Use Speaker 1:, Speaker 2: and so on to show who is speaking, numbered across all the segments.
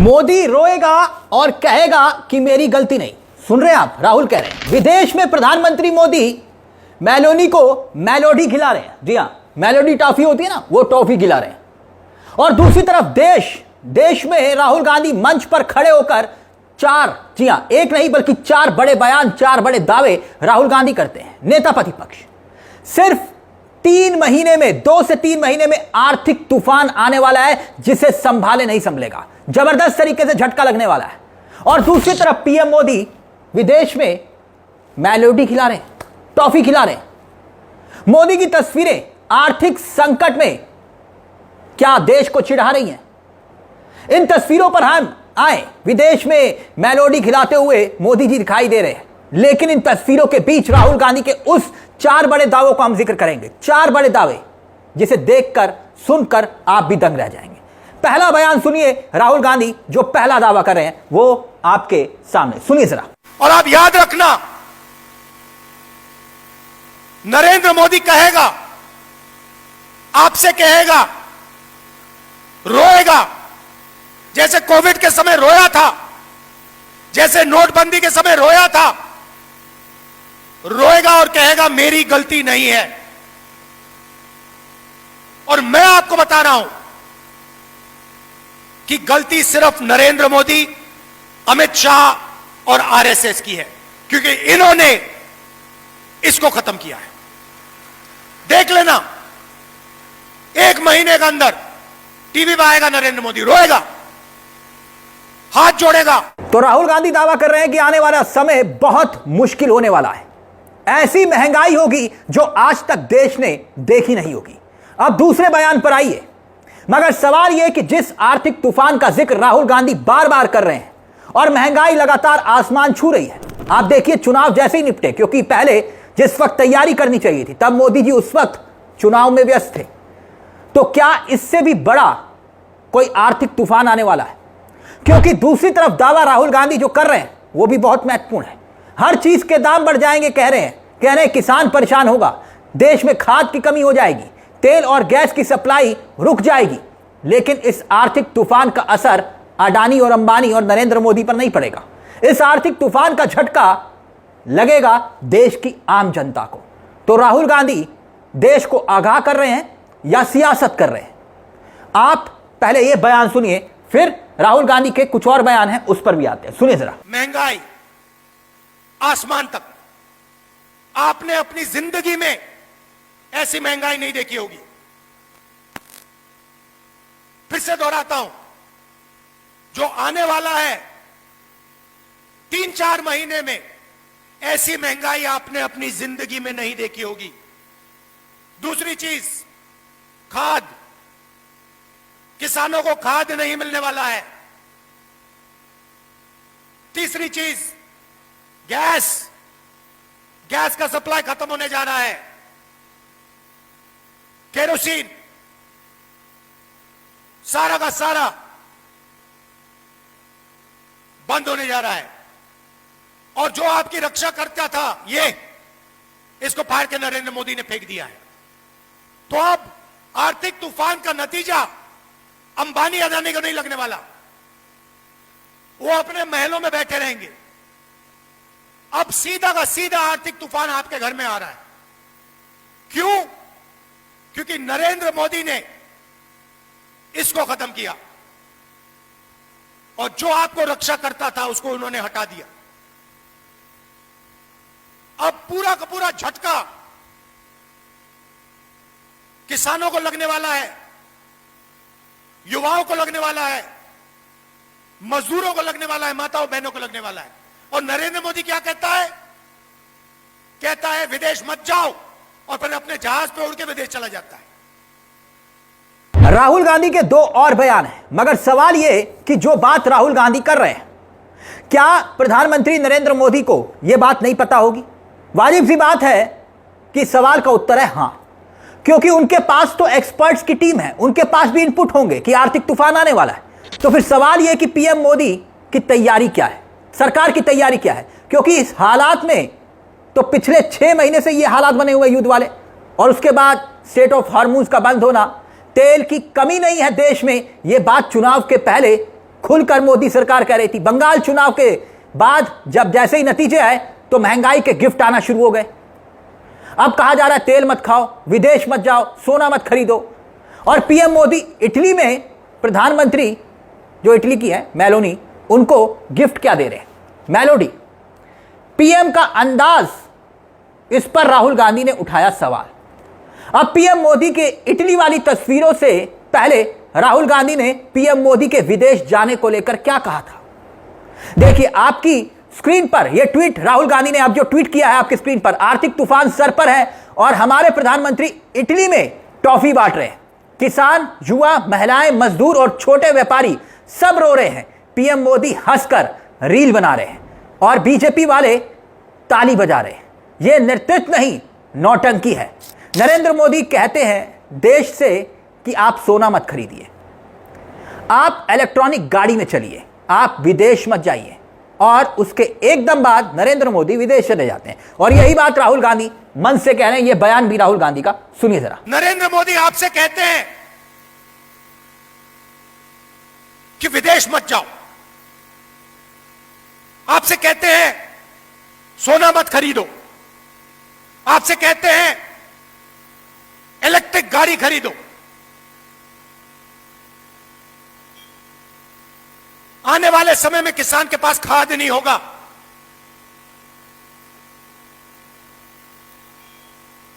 Speaker 1: मोदी रोएगा और कहेगा कि मेरी गलती नहीं। सुन रहे हैं आप, राहुल कह रहे हैं विदेश में प्रधानमंत्री मोदी मेलोनी को मेलोडी खिला रहे हैं। जी हां, मेलोडी टॉफी होती है ना, वो टॉफी खिला रहे हैं। और दूसरी तरफ देश में राहुल गांधी मंच पर खड़े होकर चार, जी हां, एक नहीं बल्कि चार बड़े बयान, चार बड़े दावे राहुल गांधी करते हैं। नेता प्रतिपक्ष सिर्फ 3 महीने में, 2 से 3 महीने में आर्थिक तूफान आने वाला है जिसे संभाले नहीं संभलेगा, जबरदस्त तरीके से झटका लगने वाला है। और दूसरी तरफ पीएम मोदी विदेश में मेलोडी खिला रहे हैं, टॉफी खिला रहे हैं। मोदी की तस्वीरें आर्थिक संकट में क्या देश को चिढ़ा रही हैं? इन तस्वीरों पर हम आए, विदेश में मेलोडी खिलाते हुए मोदी जी दिखाई दे रहे हैं, लेकिन इन तस्वीरों के बीच राहुल गांधी के उस 4 बड़े दावों को हम जिक्र करेंगे। 4 बड़े दावे जिसे देखकर, सुनकर आप भी दंग रह जाएंगे। पहला बयान सुनिए राहुल गांधी जो पहला दावा कर रहे हैं, वो आपके सामने सुनिए जरा।
Speaker 2: और आप याद रखना, नरेंद्र मोदी कहेगा, आपसे कहेगा, रोएगा, जैसे कोविड के समय रोया था, जैसे नोटबंदी के समय रोया था, रोएगा और कहेगा मेरी गलती नहीं है। और मैं आपको बता रहा हूं कि गलती सिर्फ नरेंद्र मोदी, अमित शाह और आरएसएस की है, क्योंकि इन्होंने इसको खत्म किया है। देख लेना, 1 महीने के अंदर टीवी पे आएगा नरेंद्र मोदी, रोएगा, हाथ जोड़ेगा।
Speaker 1: तो राहुल गांधी दावा कर रहे हैं कि आने वाला समय बहुत मुश्किल होने वाला है। ऐसी महंगाई होगी जो आज तक देश ने देखी नहीं होगी। अब दूसरे बयान पर आइए, मगर सवाल यह कि जिस आर्थिक तूफान का जिक्र राहुल गांधी बार बार कर रहे हैं और महंगाई लगातार आसमान छू रही है, आप देखिए चुनाव जैसे ही निपटे, क्योंकि पहले जिस वक्त तैयारी करनी चाहिए थी तब मोदी जी उस वक्त चुनाव में व्यस्त थे, तो क्या इससे भी बड़ा कोई आर्थिक तूफान आने वाला है? क्योंकि दूसरी तरफ दावा राहुल गांधी जो कर रहे हैं वो भी बहुत महत्वपूर्ण है। हर चीज के दाम बढ़ जाएंगे कह रहे हैं किसान परेशान होगा, देश में खाद की कमी हो जाएगी, तेल और गैस की सप्लाई रुक जाएगी। लेकिन इस आर्थिक तूफान का असर अडानी और अंबानी और नरेंद्र मोदी पर नहीं पड़ेगा। इस आर्थिक तूफान का झटका लगेगा देश की आम जनता को। तो राहुल गांधी देश को आगाह कर रहे हैं या सियासत कर रहे हैं? आप पहले यह बयान सुनिए, फिर राहुल गांधी के कुछ और बयान हैं उस पर भी आते हैं। सुनिए जरा।
Speaker 2: महंगाई आसमान तक, आपने अपनी जिंदगी में ऐसी महंगाई नहीं देखी होगी। फिर से दोहराता हूं, जो आने वाला है 3-4 महीने में, ऐसी महंगाई आपने अपनी जिंदगी में नहीं देखी होगी। दूसरी चीज, खाद, किसानों को खाद नहीं मिलने वाला है। तीसरी चीज, गैस का सप्लाई खत्म होने जा रहा है। केरोसिन, सारा का सारा बंद होने जा रहा है। और जो आपकी रक्षा करता था, इसको फाड़ के नरेंद्र मोदी ने फेंक दिया है। तो अब आर्थिक तूफान का नतीजा अंबानी अदानी को नहीं लगने वाला, वो अपने महलों में बैठे रहेंगे। अब सीधा का सीधा आर्थिक तूफान आपके घर में आ रहा है। क्यों? क्योंकि नरेंद्र मोदी ने इसको खत्म किया और जो आपको रक्षा करता था उसको उन्होंने हटा दिया। अब पूरा का पूरा झटका किसानों को लगने वाला है, युवाओं को लगने वाला है, मजदूरों को लगने वाला है, माताओं बहनों को लगने वाला है। और नरेंद्र मोदी क्या कहता है? कहता है विदेश मत जाओ, और फिर अपने जहाज पे उड़ के विदेश चला जाता है।
Speaker 1: राहुल गांधी के 2 और बयान हैं, मगर सवाल यह कि जो बात राहुल गांधी कर रहे हैं, क्या प्रधानमंत्री नरेंद्र मोदी को यह बात नहीं पता होगी? वाजिब सी बात है कि सवाल का उत्तर है हां, क्योंकि उनके पास तो एक्सपर्ट्स की टीम है, उनके पास भी इनपुट होंगे कि आर्थिक तूफान आने वाला है। तो फिर सवाल यह कि पीएम मोदी की तैयारी क्या है, सरकार की तैयारी क्या है? क्योंकि इस हालात में तो पिछले 6 महीने से ये हालात बने हुए युद्ध वाले, और उसके बाद स्ट्रेट ऑफ हॉर्मुज का बंद होना, तेल की कमी नहीं है देश में, यह बात चुनाव के पहले खुलकर मोदी सरकार कह रही थी। बंगाल चुनाव के बाद जब जैसे ही नतीजे आए तो महंगाई के गिफ्ट आना शुरू हो गए। अब कहा जा रहा है तेल मत खाओ, विदेश मत जाओ, सोना मत खरीदो। और पीएम मोदी इटली में प्रधानमंत्री जो इटली की है मेलोनी, उनको गिफ्ट क्या दे रहे हैं? मेलोडी। पीएम का अंदाज, इस पर राहुल गांधी ने उठाया सवाल। अब पीएम मोदी के इटली वाली तस्वीरों से पहले राहुल गांधी ने पीएम मोदी के विदेश जाने को लेकर क्या कहा था, देखिए आपकी स्क्रीन पर यह ट्वीट राहुल गांधी ने अब जो ट्वीट किया है आपकी स्क्रीन पर। आर्थिक तूफान सर पर है और हमारे प्रधानमंत्री इटली में टॉफी बांट रहे हैं। किसान, युवा, महिलाएं, मजदूर और छोटे व्यापारी सब रो रहे हैं। पीएम मोदी हंसकर रील बना रहे हैं और बीजेपी वाले ताली बजा रहे हैं। यह नेतृत्व नहीं, नौटंकी है। नरेंद्र मोदी कहते हैं देश से कि आप सोना मत खरीदिए, आप इलेक्ट्रॉनिक गाड़ी में चलिए, आप विदेश मत जाइए। और उसके एकदम बाद नरेंद्र मोदी विदेश चले जाते हैं। और यही बात राहुल गांधी मन से कह रहे हैं। यह बयान भी राहुल गांधी का सुनिए जरा।
Speaker 2: नरेंद्र मोदी आपसे कहते हैं कि विदेश मत जाओ, आपसे कहते हैं सोना मत खरीदो, आपसे कहते हैं इलेक्ट्रिक गाड़ी खरीदो। आने वाले समय में किसान के पास खाद नहीं होगा,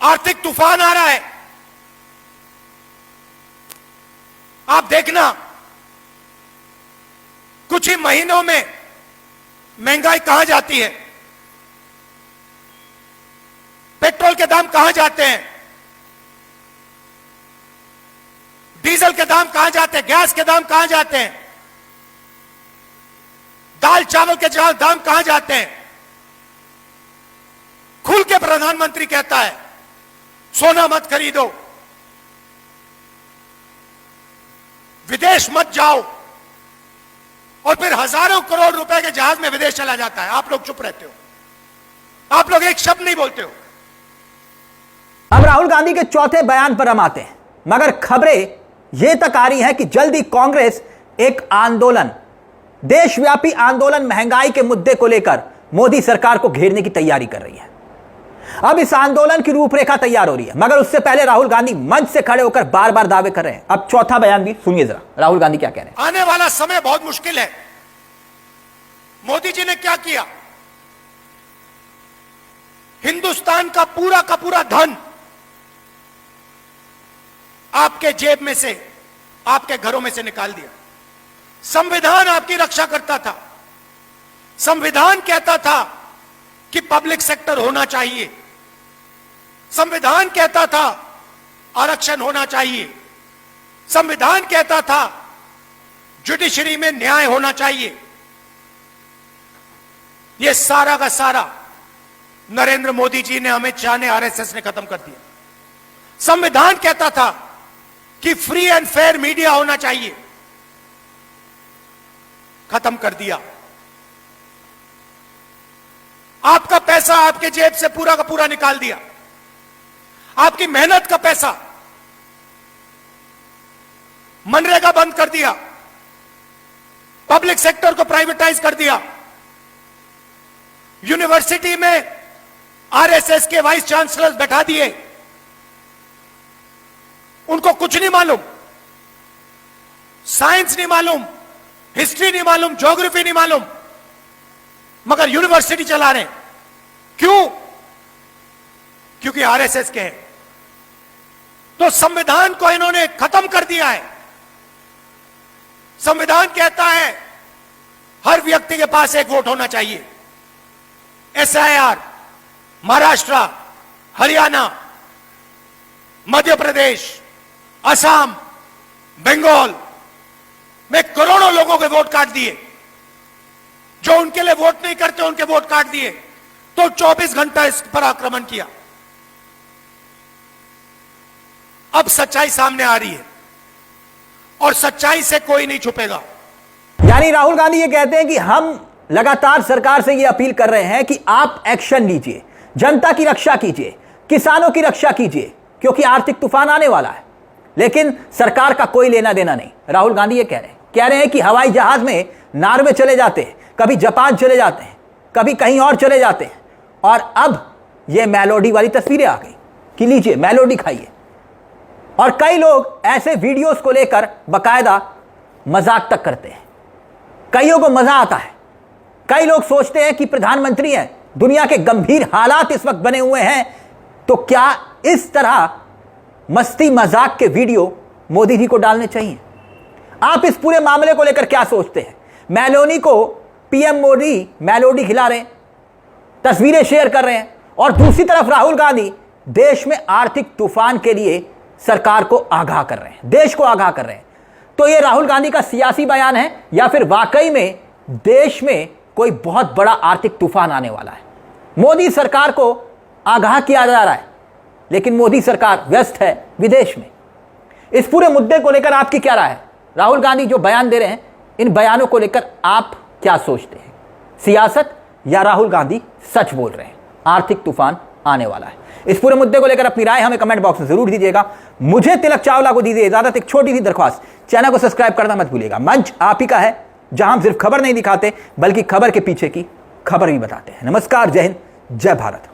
Speaker 2: आर्थिक तूफान आ रहा है। आप देखना कुछ ही महीनों में महंगाई कहां जाती है, पेट्रोल के दाम कहां जाते हैं, डीजल के दाम कहां जाते हैं, गैस के दाम कहां जाते हैं, दाल चावल के दाम कहां जाते हैं। खुल के प्रधानमंत्री कहता है सोना मत खरीदो, विदेश मत जाओ, और फिर हजारों करोड़ रुपए के जहाज में विदेश चला जाता है। आप लोग चुप रहते हो, आप लोग एक शब्द नहीं बोलते हो।
Speaker 1: अब राहुल गांधी के चौथे बयान पर हम आते हैं, मगर खबरें यह तक आ रही हैं कि जल्दी कांग्रेस एक आंदोलन, देशव्यापी आंदोलन महंगाई के मुद्दे को लेकर मोदी सरकार को घेरने की तैयारी कर रही है। अब इस आंदोलन की रूपरेखा तैयार हो रही है, मगर उससे पहले राहुल गांधी मंच से खड़े होकर बार बार दावे कर रहे हैं। अब चौथा बयान भी सुनिए जरा, राहुल गांधी क्या कह रहे हैं।
Speaker 2: आने वाला समय बहुत मुश्किल है। मोदी जी ने क्या किया, हिंदुस्तान का पूरा धन आपके जेब में से, आपके घरों में से निकाल दिया। संविधान आपकी रक्षा करता था, संविधान कहता था कि पब्लिक सेक्टर होना चाहिए, संविधान कहता था आरक्षण होना चाहिए, संविधान कहता था जुडिशरी में न्याय होना चाहिए। यह सारा का सारा नरेंद्र मोदी जी ने, अमित शाह ने, आरएसएस ने खत्म कर दिया। संविधान कहता था कि फ्री एंड फेयर मीडिया होना चाहिए, खत्म कर दिया। आपका पैसा आपके जेब से पूरा का पूरा निकाल दिया, आपकी मेहनत का पैसा। मनरेगा बंद कर दिया, पब्लिक सेक्टर को प्राइवेटाइज कर दिया। यूनिवर्सिटी में आरएसएस के वाइस चांसलर बैठा दिए, उनको कुछ नहीं मालूम, साइंस नहीं मालूम, हिस्ट्री नहीं मालूम, ज्योग्राफी नहीं मालूम, मगर यूनिवर्सिटी चला रहे हैं। क्यों? क्योंकि आरएसएस के हैं। तो संविधान को इन्होंने खत्म कर दिया है। संविधान कहता है हर व्यक्ति के पास एक वोट होना चाहिए। एसआईआर महाराष्ट्र, हरियाणा, मध्य प्रदेश, असम, बंगाल में करोड़ों लोगों के वोट काट दिए। जो उनके लिए वोट नहीं करते उनके वोट काट दिए। तो 24 घंटा इस पर आक्रमण किया। अब सच्चाई सामने आ रही है और सच्चाई से कोई नहीं छुपेगा।
Speaker 1: यानी राहुल गांधी ये कहते हैं कि हम लगातार सरकार से ये अपील कर रहे हैं कि आप एक्शन लीजिए, जनता की रक्षा कीजिए, किसानों की रक्षा कीजिए, क्योंकि आर्थिक तूफान आने वाला है। लेकिन सरकार का कोई लेना देना नहीं, राहुल गांधी ये कह रहे हैं। कह रहे हैं कि हवाई जहाज में नॉर्वे चले जाते हैं, कभी जापान चले जाते हैं, कभी कहीं और चले जाते हैं, और अब ये मेलोडी वाली तस्वीरें आ गई कि लीजिए मेलोडी खाइए। और कई लोग ऐसे वीडियोस को लेकर बकायदा मजाक तक करते हैं, कईयों को मजा आता है। कई लोग सोचते हैं कि प्रधानमंत्री हैं, दुनिया के गंभीर हालात इस वक्त बने हुए हैं, तो क्या इस तरह मस्ती मजाक के वीडियो मोदी जी को डालने चाहिए? आप इस पूरे मामले को लेकर क्या सोचते हैं? मेलोनी को पीएम मोदी मेलोडी खिला रहे हैं, तस्वीरें शेयर कर रहे हैं, और दूसरी तरफ राहुल गांधी देश में आर्थिक तूफान के लिए सरकार को आगाह कर रहे हैं, देश को आगाह कर रहे हैं। तो यह राहुल गांधी का सियासी बयान है या फिर वाकई में देश में कोई बहुत बड़ा आर्थिक तूफान आने वाला है? मोदी सरकार को आगाह किया जा रहा है, लेकिन मोदी सरकार व्यस्त है विदेश में। इस पूरे मुद्दे को लेकर आपकी क्या राय है? राहुल गांधी जो बयान दे रहे हैं, इन बयानों को लेकर आप क्या सोचते हैं? सियासत या राहुल गांधी सच बोल रहे हैं, आर्थिक तूफान आने वाला है? इस पूरे मुद्दे को लेकर अपनी राय हमें कमेंट बॉक्स में जरूर दीजिएगा। मुझे तिलक चावला को दीजिए इजाजत। एक छोटी सी दरख्वास्त, चैनल को सब्सक्राइब करना मत भूलिएगा। मंच आप ही का है, जहां हम सिर्फ खबर नहीं दिखाते बल्कि खबर के पीछे की खबर भी बताते हैं। नमस्कार, जय हिंद, जय भारत।